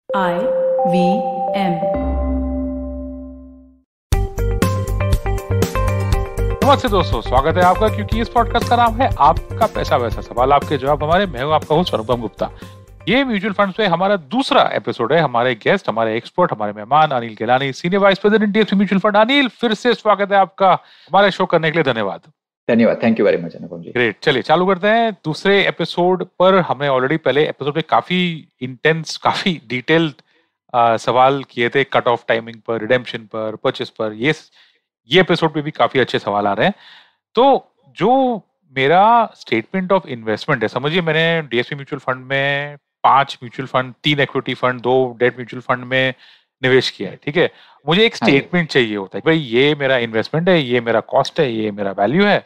IVM। नमस्ते दोस्तों, स्वागत है आपका क्योंकि इस पॉडकास्ट का नाम है आपका पैसा वैसा सवाल आपके जवाब हमारे। मैं हूं आपका होस्ट अनुपम गुप्ता। ये म्यूचुअल फंड पे हमारा दूसरा एपिसोड है। हमारे गेस्ट, हमारे एक्सपर्ट, हमारे मेहमान Anil Gilani, senior vice president DSP mutual fund. Anil, फिर से स्वागत है आपका। हमारे शो करने के लिए धन्यवाद। धन्यवाद, thank you very much Anupam ji. Great, चलिए चालू करते हैं। दूसरे एपिसोड पर हमने ऑलरेडी पहले एपिसोड में काफी इंटेंस, काफी डिटेल्ड सवाल किए थे, कट ऑफ टाइमिंग पर, रिडेम्पशन पर, परचेस पर। ये एपिसोड पे भी काफी अच्छे सवाल आ रहे हैं। तो जो मेरा स्टेटमेंट ऑफ इन्वेस्टमेंट है, समझिए मैंने डीएसपी म्यूचुअल फंड में 5 mutual fund, 3 equity fund, 2 debt mutual fund में निवेश किया है, ठीक है। मुझे एक स्टेटमेंट चाहिए होता है, भाई ये मेरा इन्वेस्टमेंट है, ये मेरा कॉस्ट है, ये मेरा वैल्यू है।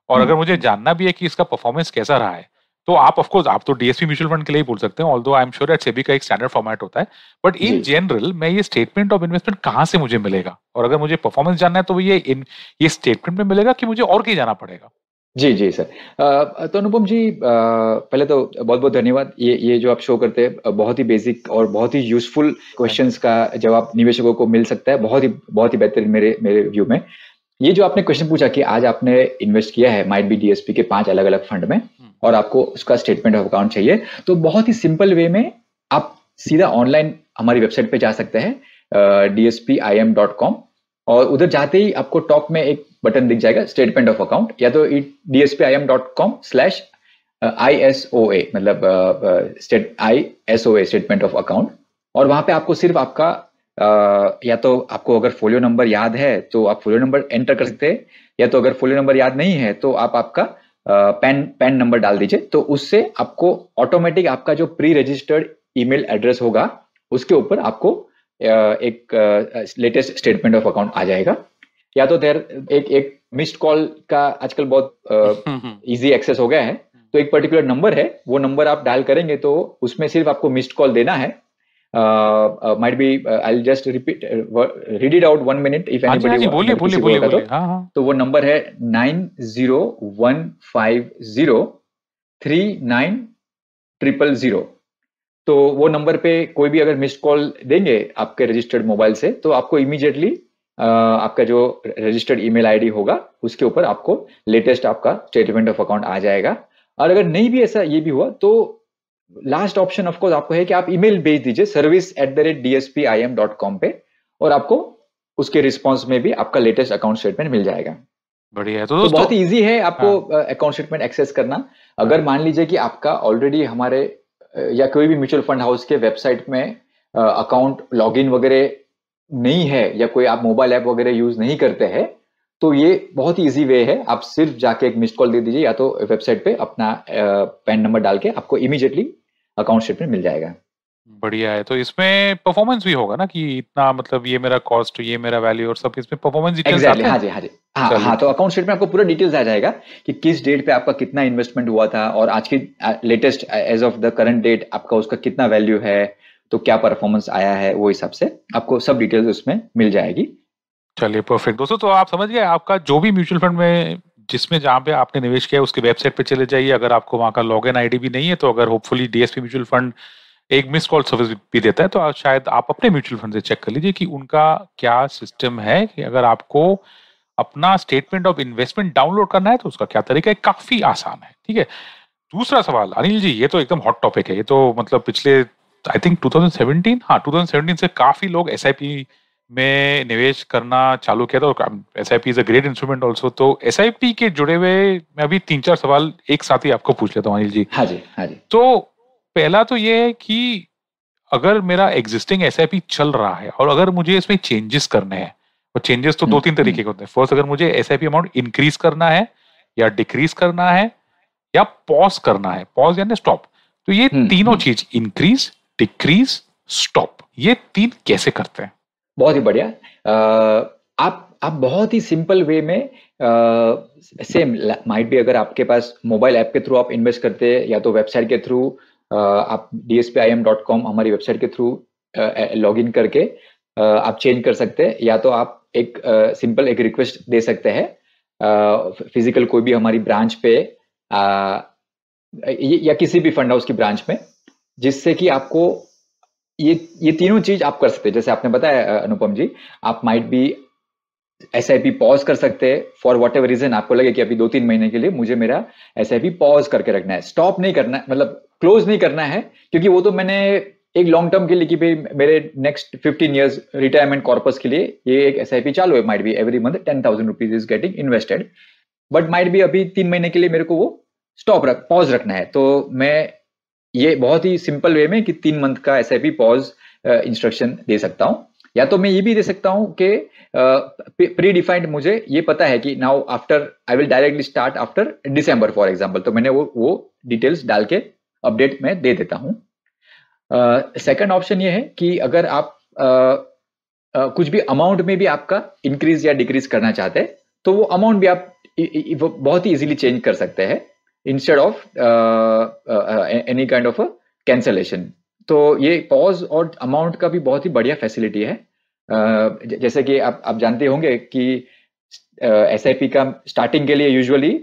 और अगर मुझे जानना भी है कि इसका परफॉर्मेंस कैसा रहा है, तो आप ऑफ कोर्स आप तो डीएसपी म्यूचुअल फंड के लिए ही बोल सकते हैं, although I am sure that SEBI का एक स्टैंडर्ड फॉर्मेट होता है। बट इन जनरल मैं ये स्टेटमेंट ऑफ इन्वेस्टमेंट कहाँ से मुझे मिलेगा, और अगर मुझे परफॉर्मेंस जानना है तो ये स्टेटमेंट में मिलेगा कि मुझे और कहीं जाना पड़ेगा? जी सर। तो अनुपम जी, पहले तो बहुत बहुत धन्यवाद। ये जो आप शो करते हैं, बहुत ही बेसिक और बहुत ही यूजफुल क्वेश्चंस का जवाब निवेशकों को मिल सकता है, बहुत ही बेहतरीन मेरे व्यू में। ये जो आपने क्वेश्चन पूछा कि आज आपने इन्वेस्ट किया है माइट बी डीएसपी के 5 अलग अलग फंड में और आपको उसका स्टेटमेंट ऑफ अकाउंट चाहिए, तो बहुत ही सिंपल वे में आप सीधा ऑनलाइन हमारी वेबसाइट पे जा सकते हैं, dspim.com, और उधर जाते ही आपको टॉप में एक बटन दिख जाएगा स्टेटमेंट ऑफ अकाउंट, या तो dspim.com/ISOA, मतलब ISOA स्टेटमेंट ऑफ अकाउंट। और वहां पे आपको सिर्फ आपका या तो आपको अगर फोलियो नंबर याद है तो आप फोलियो नंबर एंटर कर सकते हैं, या तो अगर फोलियो नंबर याद नहीं है तो आप आपका पैन नंबर डाल दीजिए। तो उससे आपको ऑटोमेटिक आपका जो प्री रजिस्टर्ड ईमेल एड्रेस होगा उसके ऊपर आपको एक लेटेस्ट स्टेटमेंट ऑफ अकाउंट आ जाएगा। या तो एक मिस्ड कॉल का आजकल बहुत इजी एक्सेस हो गया है, तो एक पर्टिकुलर नंबर है, वो नंबर आप डायल करेंगे तो उसमें सिर्फ आपको मिस्ड कॉल देना है। might be I'll just read it out 1 minute if anybody बोलिए। तो वो नंबर है 9015039000। तो वो नंबर पे कोई भी अगर मिस्ड कॉल देंगे आपके रजिस्टर्ड मोबाइल से, तो आपको इमीडिएटली आपका जो रजिस्टर्ड ईमेल आईडी होगा उसके ऊपर आपको लेटेस्ट आपका स्टेटमेंट ऑफ अकाउंट आ जाएगा। और अगर नहीं भी ऐसा ये भी हुआ तो लास्ट ऑप्शन ऑफ कोर्स आपको है कि आप ईमेल भेज दीजिए service@dspim.com पे, और आपको उसके रिस्पांस में भी आपका लेटेस्ट अकाउंट स्टेटमेंट मिल जाएगा। बढ़िया है। तो बहुत इजी है आपको अकाउंट स्टेटमेंट एक्सेस करना। अगर मान लीजिए कि आपका ऑलरेडी हमारे या कोई भी म्यूचुअल फंड हाउस के वेबसाइट में अकाउंट लॉगिन वगैरह नहीं है, या कोई आप मोबाइल ऐप वगैरह यूज नहीं करते हैं, तो ये बहुत ही इजी वे है। आप सिर्फ जाके एक मिस्ड कॉल दे दीजिए, या तो वेबसाइट पे अपना पैन नंबर डाल के आपको इमीडिएटली अकाउंट स्टेटमेंट मिल जाएगा। बढ़िया है। तो इसमें परफॉर्मेंस भी होगा ना, कि इतना मतलब ये मेरा कॉस्ट, ये मेरा वैल्यू, और सब इसमें परफॉर्मेंस डिटेल्स आते हैं। हाँ, तो अकाउंट स्टेटमेंट आपको पूरा डिटेल्स आ जाएगा कि किस डेट पे आपका कितना इन्वेस्टमेंट हुआ था, और आज की latest age of the current date आपका उसका कितना वैल्यू है, तो क्या परफॉर्मेंस आया है, वो हिसाब से आपको सब डिटेल्स उसमें मिल जाएगी। चलिए परफेक्ट दोस्तों, तो आप समझ गए। आपका जो भी म्यूचुअल फंड में जिसमें जहाँ पे आपने निवेश किया उसके वेबसाइट पे चले जाइए। अगर आपको वहाँ का लॉगिन आईडी भी नहीं है, तो अगर होपफुली डीएसपी म्यूचुअल फंड एक मिस कॉल सर्विस भी देता है, तो शायद आप अपने म्यूचुअल फंड से चेक कर लीजिए कि उनका क्या सिस्टम है, कि अगर आपको अपना स्टेटमेंट ऑफ इन्वेस्टमेंट डाउनलोड करना है तो उसका क्या तरीका है। काफी आसान है, ठीक है। दूसरा सवाल अनिल जी, ये तो एकदम हॉट टॉपिक है। ये तो मतलब पिछले आई थिंक 2017 से काफी लोग एसआईपी में निवेश करना चालू किया था, और SIP is a great instrument also. तो एसआईपी के जुड़े हुए मैं अभी 3-4 सवाल एक साथ ही आपको पूछ लेता हूँ अनिल जी। हाँ जी। तो पहला तो ये है कि अगर मेरा एग्जिस्टिंग एसआईपी चल रहा है और अगर मुझे इसमें चेंजेस करने हैं, और चेंजेस तो 2-3 तरीके के होते हैं। फर्स्ट, अगर मुझे एसआईपी अमाउंट इंक्रीज करना है या डिक्रीज करना है या पॉज करना है, पॉज यानी स्टॉप, तो ये तीनों चीज, इंक्रीज, डिक्रीज, स्टॉप, ये 3 कैसे करते हैं? बहुत ही बढ़िया। आप बहुत ही सिंपल वे में सेम माइट भी, अगर आपके पास मोबाइल ऐप के थ्रू आप इन्वेस्ट करते हैं, या तो वेबसाइट के थ्रू आप dspim.com हमारी वेबसाइट के थ्रू लॉगिन करके आप चेंज कर सकते हैं, या तो आप एक सिंपल एक रिक्वेस्ट दे सकते हैं फिजिकल कोई भी हमारी ब्रांच पे या किसी भी फंड हाउस की ब्रांच में, जिससे कि आपको ये तीनों चीज आप कर सकते हैं, जैसे आपने बताया अनुपम जी। आप माइट बी SIP पॉज कर सकते हैं फॉर वॉट एवर रीजन, आपको लगे कि अभी 2-3 महीने के लिए मुझे मेरा SIP पॉज करके रखना है, स्टॉप नहीं करना है, मतलब क्लोज नहीं करना है, क्योंकि वो तो मैंने एक लॉन्ग टर्म के लिए कि भाई मेरे नेक्स्ट 15 ईयर्स रिटायरमेंट कॉर्पस के लिए ये एक SIP चालू है, might be every month 10,000 rupees is getting invested, but might be अभी 3 महीने के लिए मेरे को वो पॉज रखना है। तो मैं ये बहुत ही सिंपल वे में कि 3 मंथ का SIP पॉज इंस्ट्रक्शन दे सकता हूँ, या तो मैं ये भी दे सकता हूँ कि प्री डिफाइंड मुझे ये पता है कि now after I will directly start after December for example, तो मैंने वो डिटेल्स डाल के अपडेट में दे देता हूँ। सेकंड ऑप्शन ये है कि अगर आप कुछ भी अमाउंट में भी आपका इंक्रीज या डिक्रीज करना चाहते हैं, तो वो अमाउंट भी आप बहुत ही इजीली चेंज कर सकते हैं instead of any kind of cancellation. तो ये पॉज और अमाउंट का भी बहुत ही बढ़िया फैसिलिटी है। जैसे कि आप जानते होंगे कि SIP का स्टार्टिंग के लिए यूजुअली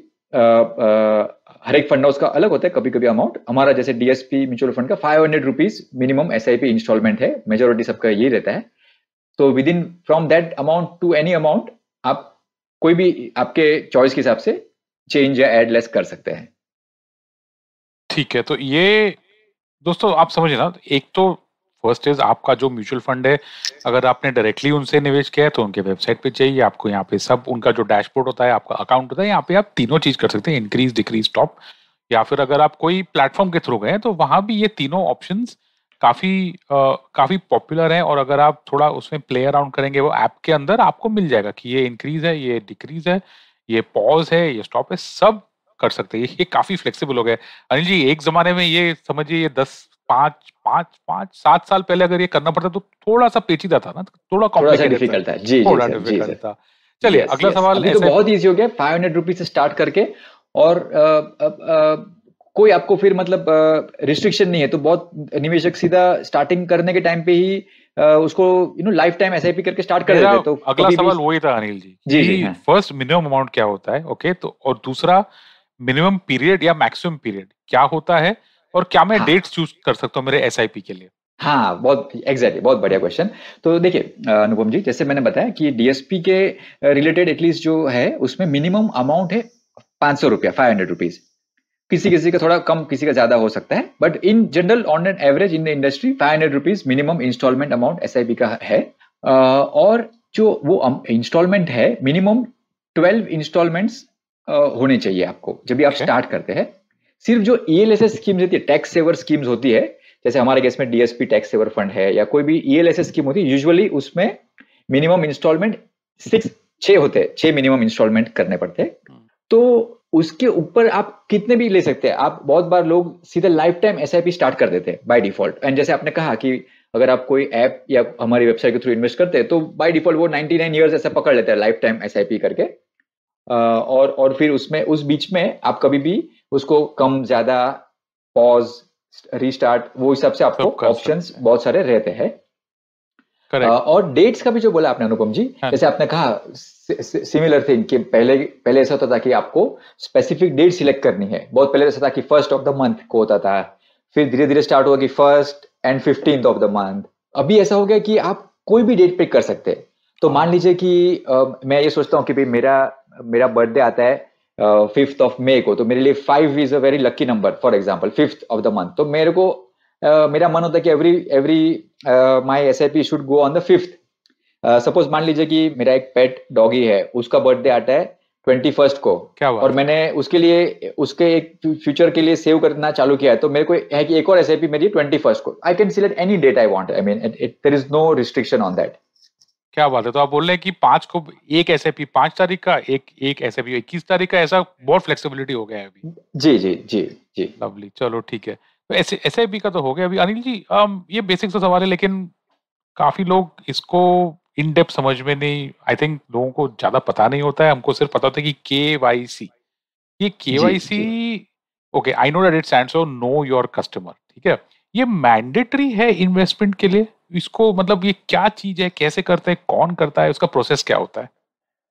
हर एक फंड हाउस का अलग होता है, कभी कभी अमाउंट हमारा जैसे DSP म्यूचुअल फंड का 500 रुपीज मिनिमम SIP इंस्टॉलमेंट है, मेजोरिटी सबका यही रहता है। तो within from that amount to any amount आप कोई भी आपके चॉइस के हिसाब से चेंज या एड लेस कर सकते हैं। ठीक है, तो ये दोस्तों आप समझे ना, एक तो फर्स्ट इज आपका जो म्यूचुअल फंड है, अगर आपने डायरेक्टली उनसे निवेश किया है तो उनके वेबसाइट पे चाहिए आपको, यहाँ पे सब उनका जो डैशबोर्ड होता है, आपका अकाउंट होता है, यहाँ पे आप तीनों चीज कर सकते हैं, इंक्रीज डिक्रीज स्टॉप। या फिर अगर आप कोई प्लेटफॉर्म के थ्रू गए तो वहां भी ये तीनों ऑप्शंस काफी पॉपुलर है, और अगर आप थोड़ा उसमें प्ले अराउंड करेंगे वो ऐप के अंदर आपको मिल जाएगा कि ये इंक्रीज है, ये डिक्रीज है, ये पॉज है, ये स्टॉप है, सब कर सकते हैं। ये काफी फ्लेक्सिबल हो गया। अनिल जी, एक जमाने में ये समझिए ये 7 साल पहले अगर ये करना पड़ता तो थोड़ा सा पेचीदा था ना, थोड़ा कॉम्प्लिकेटेड डिफिकल्ट था। जी थोड़ा जी डिफिकल्ट था। चलिए अगला सवाल। अभी तो बहुत इजी हो गया 500 रुपीज से स्टार्ट करके, और कोई आपको फिर मतलब रिस्ट्रिक्शन नहीं है, तो बहुत निवेशक सीधा स्टार्टिंग करने के टाइम पे ही उसको लाइफ टाइम SIP करके स्टार्ट कर देते। तो अगला सवाल वही था अनिल जी, जी फर्स्ट मिनिमम अमाउंट क्या होता है, ओके, तो और दूसरा मिनिमम पीरियड या मैक्सिमम पीरियड क्या होता है, और क्या मैं डेट्स चूज कर सकता हूँ मेरे SIP के लिए? हाँ, बहुत एग्जैक्टली, बहुत बढ़िया क्वेश्चन। तो देखिए अनुपम जी, जैसे मैंने बताया कि DSP के रिलेटेड एटलीस्ट जो है उसमें मिनिमम अमाउंट है 500 रुपया, 500 रुपीज। किसी का थोड़ा कम, किसी का ज्यादा हो सकता है, but in general on an average in the industry 500 rupees minimum installment amount SIP का है। और जो वो इंस्टॉलमेंट है मिनिमम 12 इंस्टॉलमेंट्स होने चाहिए आपको जब भी आप स्टार्ट करते हैं। सिर्फ जो ELSS स्कीम रहती है, टैक्स सेवर स्कीम्स होती है, जैसे हमारे केस में DSP टैक्स सेवर फंड है या कोई भी ELSS स्कीम होती है, यूजुअली उसमें मिनिमम इंस्टॉलमेंट 6 होते हैं, 6 मिनिमम इंस्टॉलमेंट करने पड़ते हैं। तो उसके ऊपर आप कितने भी ले सकते हैं। आप बहुत बार लोग सीधा लाइफ टाइम SIP स्टार्ट कर देते हैं बाय डिफॉल्ट, एंड जैसे आपने कहा कि अगर आप कोई ऐप या हमारी वेबसाइट के थ्रू इन्वेस्ट करते हैं तो बाय डिफॉल्ट वो 99 ईयर्स ऐसा पकड़ लेते हैं लाइफ टाइम SIP करके। और फिर उसमें उस बीच में आप कभी भी उसको कम ज्यादा पॉज रीस्टार्ट वो हिसाब से आपको ऑप्शंस बहुत सारे रहते हैं। और डेट्स का भी जो बोला आपने अनुपम जी, जैसे आपने कहा सिमिलर थिंग कि पहले ऐसा होता था कि आपको स्पेसिफिक डेट सिलेक्ट करनी है। बहुत पहले ऐसा था कि 1st ऑफ द मंथ को होता था, फिर धीरे धीरे स्टार्ट हुआ कि 1st and 15th of the month. अभी ऐसा हो गया कि आप कोई भी डेट पिक कर सकते हैं। तो मान लीजिए कि मैं ये सोचता हूँ कि भाई मेरा बर्थडे आता है 5th ऑफ मई को, तो मेरे लिए 5 is a very lucky number, for example 5th of the month. तो मेरे को मेरा मन होता है कि every my SIP should go on the 5th। Suppose मान लीजिए कि मेरा एक पेट डॉगी है, उसका बर्थडे आता है 21st को, और मैंने उसके लिए उसके एक फ्यूचर के लिए सेव करना चालू किया है, तो मेरे को है कि एक और SIP मेरी 21st को। I can select any date I want, I mean there is no restriction on that. क्या बात है। तो आप बोल रहे हैं कि 5 को एक SIP 5 तारीख का, एक SIP 21 तारीख का, ऐसा बहुत फ्लेक्सिबिलिटी हो गया है अभी। जी जी जी जी, लवली, चलो ठीक है। तो SIP का तो हो गया। अभी अनिल जी ये बेसिक सा सवाल है, लेकिन काफी लोग इसको इन डेप्थ समझ में नहीं, आई थिंक लोगों को ज्यादा पता नहीं होता है। हमको सिर्फ पता होता है कि KYC, ये KYC, okay, I know that it stands for know your customer, ठीक है। ये मैंडेटरी है इन्वेस्टमेंट के लिए? इसको मतलब ये क्या चीज है, कैसे करते हैं, कौन करता है, उसका प्रोसेस क्या होता है?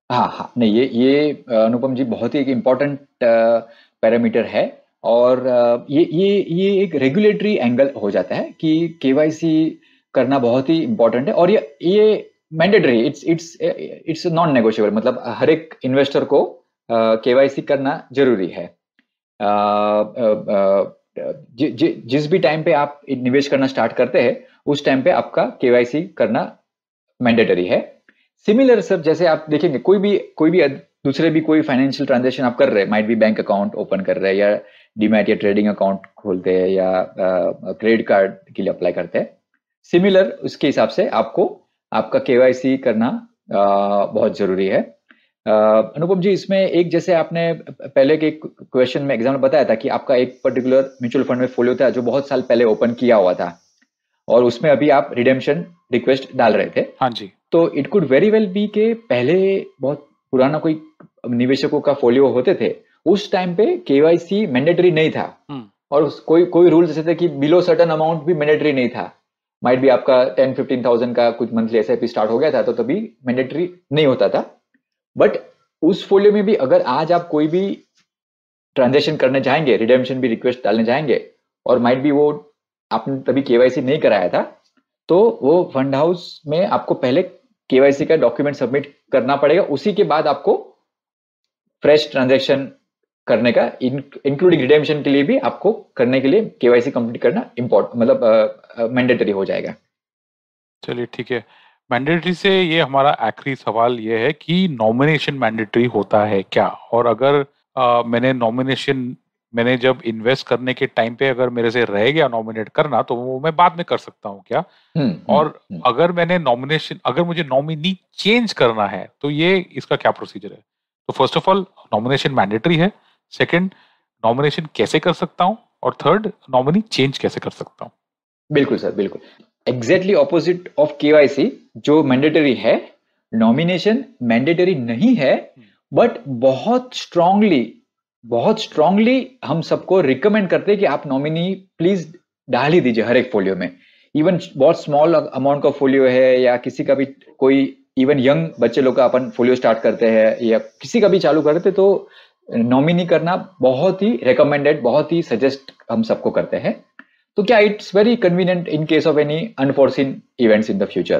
हाँ, नहीं, ये अनुपम जी बहुत ही एक इम्पोर्टेंट पैरामीटर है, और ये एक रेगुलेटरी एंगल हो जाता है कि KYC करना बहुत ही इंपॉर्टेंट है, और ये मैंडेटरी, इट्स नॉन नेगोशिएबल, मतलब हर एक इन्वेस्टर को केवाईसी करना जरूरी है। जिस भी टाइम पे आप निवेश करना स्टार्ट करते हैं उस टाइम पे आपका केवाईसी करना मैंडेटरी है। सिमिलर सर, जैसे आप देखेंगे कोई भी दूसरे भी कोई फाइनेंशियल ट्रांजेक्शन आप कर रहे हैं, माइट भी बैंक अकाउंट ओपन कर रहे हैं, या डीमैट या ट्रेडिंग अकाउंट खोलते हैं, या क्रेडिट कार्ड के लिए अप्लाई करते हैं, सिमिलर उसके हिसाब से आपको आपका केवाईसी करना बहुत जरूरी है। अनुपम जी, इसमें एक, जैसे आपने पहले के क्वेश्चन में एग्जाम्पल बताया था कि आपका एक पर्टिकुलर म्यूचुअल फंड में फोलियो था जो बहुत साल पहले ओपन किया हुआ था, और उसमें अभी आप रिडेम्पशन रिक्वेस्ट डाल रहे थे। हाँ जी। तो it could very well be के पहले बहुत पुराना कोई निवेशकों का फोलियो होते थे, उस टाइम पे केवाईसी मैंडेटरी नहीं था, और कोई रूल जैसे थे कि बिलो सर्टेन अमाउंट भी मैंडेटरी नहीं था। माइट भी आपका 10-15,000 का कुछ मंथली एसआईपी स्टार्ट हो गया था तो तभी मैंडेटरी नहीं होता था। बट उस फोलियो में भी अगर आज आप कोई भी ट्रांजेक्शन करने चाहेंगे, रिडेम्पशन भी रिक्वेस्ट डालने चाहेंगे, और माइट भी वो आपने तभी केवाईसी नहीं कराया था, तो वो फंड हाउस में आपको पहले केवाईसी का डॉक्यूमेंट सबमिट करना पड़ेगा, उसी के बाद आपको फ्रेश ट्रांजैक्शन करने का, इंक्लूडिंग रिडेम्पशन के लिए भी आपको करने के लिए केवाईसी कंप्लीट करना मतलब मैंडेटरी हो जाएगा। चलिए ठीक है। मैंडेटरी से ये हमारा आखिरी सवाल ये है कि नॉमिनेशन मैंडेटरी होता है क्या, और अगर मैंने जब इन्वेस्ट करने के टाइम पे अगर मेरे से रह गया नॉमिनेट करना तो वो मैं बाद में कर सकता हूँ क्या? और अगर अगर मुझे नॉमिनी चेंज करना है तो ये इसका क्या प्रोसीजर है? तो first of all, nomination mandatory है। सेकंड, नॉमिनेशन कैसे कर सकता हूँ? और थर्ड, नॉमिनी चेंज कैसे कर सकता हूँ? बिल्कुल सर, बिल्कुल एग्जैक्टली ऑपोजिट ऑफ केवाईसी, जो मैंडेटरी है, नॉमिनेशन मैंडेटरी नहीं है, बट बहुत स्ट्रांगली हम सबको रिकमेंड करते हैं कि आप नॉमिनी प्लीज डाल ही दीजिए हर एक फोलियो में। इवन बहुत स्मॉल अमाउंट का फोलियो है, या किसी का भी कोई इवन यंग बच्चे लोग का अपन फोलियो स्टार्ट करते हैं, या किसी का भी चालू करते, तो नॉमिनी करना बहुत ही रिकमेंडेड, बहुत ही सजेस्ट हम सबको करते हैं। तो क्या it's very convenient in case of any unforeseen events in the future.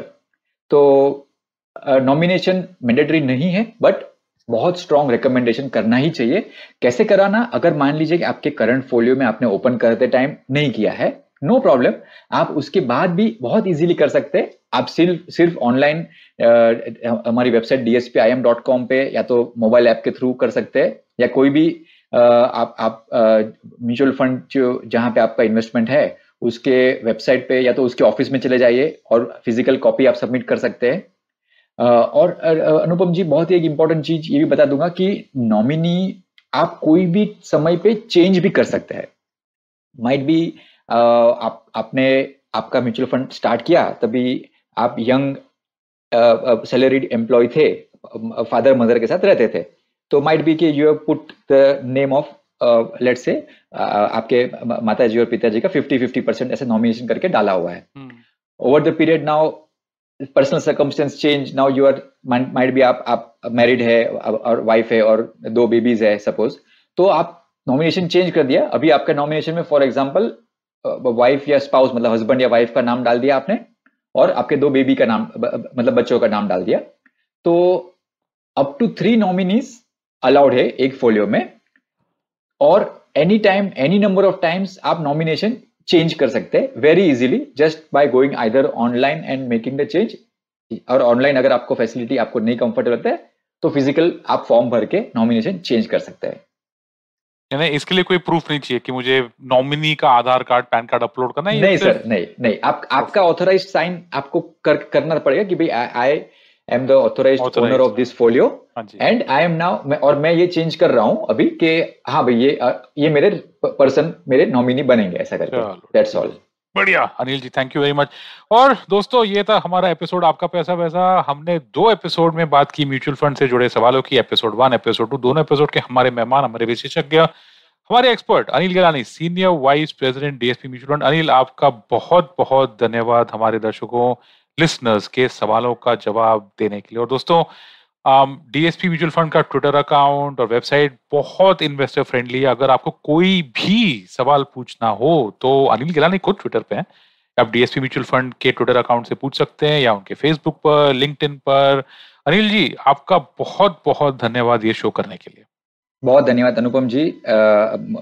तो नॉमिनेशन मैंडेटरी नहीं है, बट बहुत स्ट्रॉन्ग रिकमेंडेशन करना ही चाहिए। कैसे कराना? अगर मान लीजिए कि आपके करंट फोलियो में आपने ओपन करते टाइम नहीं किया है, नो प्रॉब्लम, आप उसके बाद भी बहुत इजीली कर सकते हैं। आप सिर्फ ऑनलाइन हमारी वेबसाइट dspim.com पे या तो मोबाइल ऐप के थ्रू कर सकते हैं, या कोई भी आप म्यूचुअल फंड जहां पे आपका इन्वेस्टमेंट है उसके वेबसाइट पे या तो उसके ऑफिस में चले जाइए और फिजिकल कॉपी आप सबमिट कर सकते हैं। और अनुपम जी, बहुत ही एक इंपॉर्टेंट चीज ये भी बता दूंगा कि नॉमिनी आप कोई भी समय पे चेंज भी कर सकते हैं। माइट बी आपने आपका म्यूचुअल फंड स्टार्ट किया, तभी आप यंग सैलरीड एम्प्लॉय थे, फादर मदर के साथ रहते थे, तो माइट बी कि you have put the name of let's say आपके माताजी और पिताजी का 50-50% ऐसे नॉमिनेशन करके डाला हुआ है। Over the period now personal circumstances change, now you are might be आप मैरिड है और वाइफ है और 2 बेबीज है सपोज, तो आप नॉमिनेशन चेंज कर दिया। अभी आपका नॉमिनेशन में फॉर एग्जांपल वाइफ या स्पाउस मतलब हस्बैंड या वाइफ का नाम डाल दिया आपने, और आपके 2 बेबी का नाम मतलब बच्चों का नाम डाल दिया, तो अप टू 3 नॉमिनीज अलाउड है एक फोलियो में, और any time any number of times आप नॉमिनेशन चेंज कर सकते हैं very easily, just by going either online and making the change, और ऑनलाइन अगर आपको फैसिलिटी आपको नहीं कंफर्टेबल लगता है तो फिजिकल आप फॉर्म भर के नॉमिनेशन चेंज कर सकते हैं। यानी इसके लिए कोई प्रूफ नहीं चाहिए कि मुझे नॉमिनी का आधार कार्ड पैन कार्ड अपलोड करना है? नहीं सर, नहीं आपका ऑथराइज्ड साइन आपको करना पड़ेगा कि भाई I am the authorised owner of this folio and I M now, और मैं ये चेंज कर रहा हूं अभी कि हाँ भाई ये मेरे पर्सन मेरे नॉमिनी बनेंगे, ऐसा करके। That's all. बढ़िया Anil ji, thank you very much. और दोस्तों, ये था हमारा एपिसोड आपका पैसा वैसा। हमने 2 एपिसोड में बात की म्यूचुअल फंड से जुड़े सवालों की, एपिसोड 1 एपिसोड 2। दोनों एपिसोड के हमारे मेहमान, हमारे विशेषज्ञ, हमारे expert Anil Gilani, senior vice president DSP mutual fund. Anil, आपका बहुत बहुत धन्यवाद हमारे दर्शकों, लिसनर्स के सवालों का जवाब देने के लिए। और दोस्तों, डीएसपी म्यूचुअल फंड का ट्विटर अकाउंट और वेबसाइट बहुत इन्वेस्टर फ्रेंडली है। अगर आपको कोई भी सवाल पूछना हो तो अनिल गिलानी खुद ट्विटर पे हैं, आप डीएसपी म्यूचुअल फंड के ट्विटर अकाउंट से पूछ सकते हैं या उनके फेसबुक पर, लिंक्डइन पर। अनिल जी, आपका बहुत बहुत धन्यवाद ये शो करने के लिए। बहुत धन्यवाद अनुपम जी,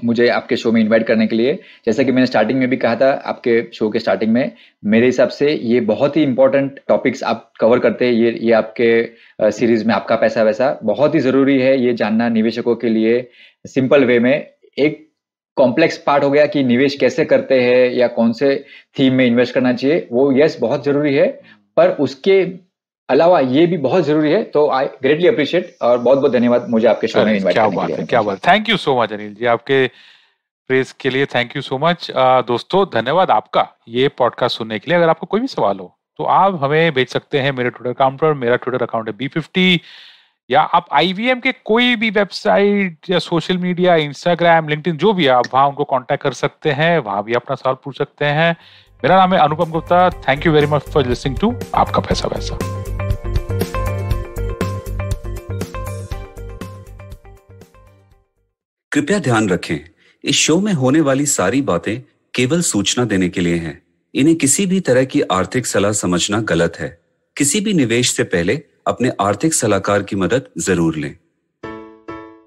मुझे आपके शो में इनवाइट करने के लिए। जैसा कि मैंने स्टार्टिंग में भी कहा था, आपके शो के स्टार्टिंग में, मेरे हिसाब से ये बहुत ही इंपॉर्टेंट टॉपिक्स आप कवर करते हैं। ये आपके सीरीज में आपका पैसा वैसा बहुत ही जरूरी है ये जानना निवेशकों के लिए सिंपल वे में। एक कॉम्प्लेक्स पार्ट हो गया कि निवेश कैसे करते हैं या कौन से थीम में इन्वेस्ट करना चाहिए, वो यस बहुत जरूरी है, पर उसके अलावा ये भी बहुत जरूरी है। तो आई ग्रेटली अप्रिशिएट और बहुत बहुत धन्यवाद मुझे आपके शो में इनवाइट करने के लिए। क्या बात, thank you so much Anil ji, आपके प्रेज के लिए थैंक यू सो मच। दोस्तों धन्यवाद आपका ये पॉडकास्ट सुनने के लिए। अगर आपको कोई भी सवाल हो तो आप हमें भेज सकते हैं मेरे ट्विटर अकाउंट पर। मेरा ट्विटर अकाउंट है B50, या आप IVM के कोई भी वेबसाइट या सोशल मीडिया, इंस्टाग्राम, लिंक्डइन, जो भी है, आप वहां उनको कांटेक्ट कर सकते हैं, वहां भी अपना सवाल पूछ सकते हैं। मेरा नाम है Anupam Gupta. Thank you very much for listening to आपका पैसा वैसा। कृपया ध्यान रखें, इस शो में होने वाली सारी बातें केवल सूचना देने के लिए हैं। इन्हें किसी भी तरह की आर्थिक सलाह समझना गलत है। किसी भी निवेश से पहले अपने आर्थिक सलाहकार की मदद जरूर लें।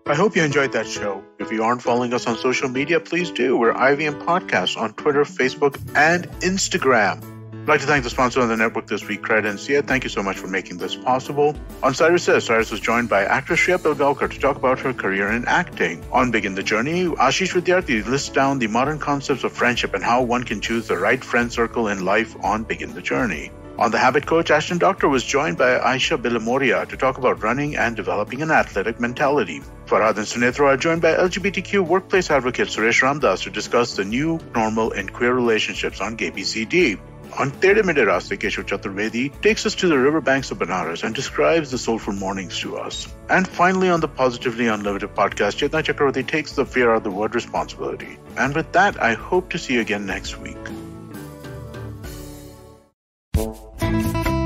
I hope you enjoyed that show. If you aren't following us on social media, please do. We're IVM Podcasts on Twitter, Facebook, and Instagram. I'd like to thank the sponsor of the network this week, Credencia. Thank you so much for making this possible. On Cyrus Says, Cyrus was joined by actress Shreya Pilgaonkar to talk about her career in acting. On Begin the Journey, Ashish Vidyarthi lists down the modern concepts of friendship and how one can choose the right friend circle in life on Begin the Journey. On The Habit Coach, Ashton Doctor was joined by Aisha Bilamoria to talk about running and developing an athletic mentality. Farhad and Sunithra are joined by LGBTQ workplace advocate Suresh Ramdas to discuss the new normal in queer relationships on KBCD. On Tere Mere Raaste, Keshav Chaturvedi takes us to the riverbanks of Banaras and describes the soulful mornings to us. And finally, on the Positively Unlimited podcast, Chetna Chakravarti takes the fear out of the word responsibility. And with that, I hope to see you again next week.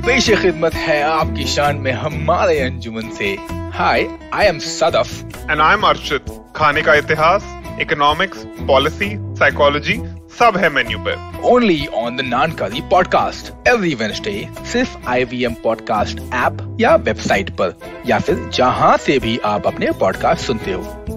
पेश खिदमत है आपकी शान में हमारे अंजुमन से। Hi, I am Sadaf and I am Arshid. खाने का इतिहास, इकोनॉमिक्स, पॉलिसी, साइकोलॉजी सब है मेन्यू पे। Only on the नानकारी podcast every Wednesday, सिर्फ IVM पॉडकास्ट ऐप या वेबसाइट पर, या फिर जहां से भी आप अपने पॉडकास्ट सुनते हो।